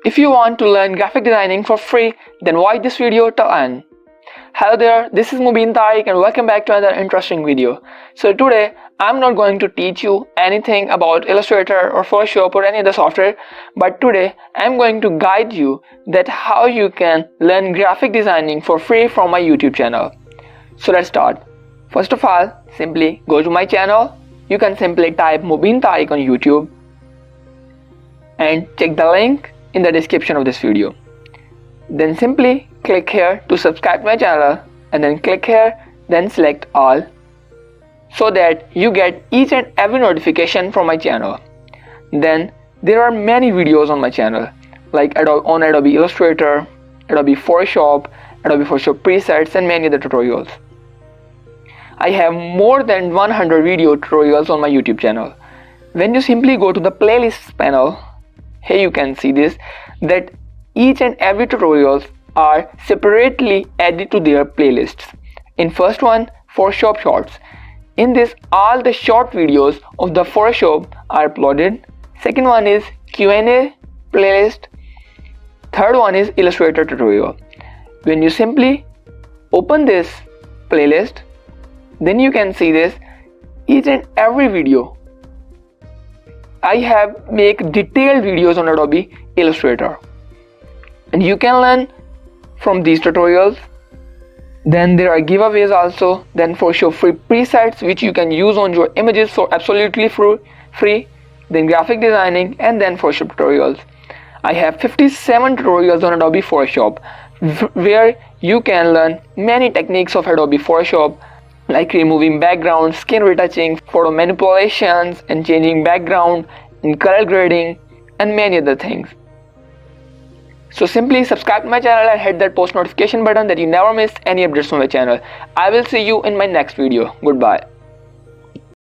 If you want to learn graphic designing for free, then watch this video till end. Hello there, this is Mubeen Tariq and welcome back to another interesting video. So today I'm not going to teach you anything about Illustrator or Photoshop or any other software, but today I'm going to guide you that how you can learn graphic designing for free from my YouTube channel. So let's start. First of all, simply go to my channel. You can simply type Mubeen Tariq on YouTube and check the link in the description of this video. Then simply click here to subscribe to my channel and then click here, then select all so that you get each and every notification from my channel. Then there are many videos on my channel like on Adobe Illustrator, Adobe Photoshop, Adobe Photoshop presets and many other tutorials. I have more than 100 video tutorials on my YouTube channel. When you simply go to the playlists panel, here you can see this, that each and every tutorials are separately added to their playlists. In first one, Photoshop Shorts. In this, all the short videos of the Photoshop are uploaded. Second one is Q&A playlist. Third one is Illustrator tutorial. When you simply open this playlist, then you can see this, each and every video. I have make detailed videos on Adobe Illustrator. And you can learn from these tutorials. Then there are giveaways also. Then Photoshop free presets which you can use on your images for absolutely free. Then graphic designing and then Photoshop tutorials. I have 57 tutorials on Adobe Photoshop where you can learn many techniques of Adobe Photoshop like removing background, skin retouching, photo manipulations and changing background and color grading and many other things. So simply subscribe to my channel and hit that post notification button that you never miss any updates from my channel. I will see you in my next video. Goodbye.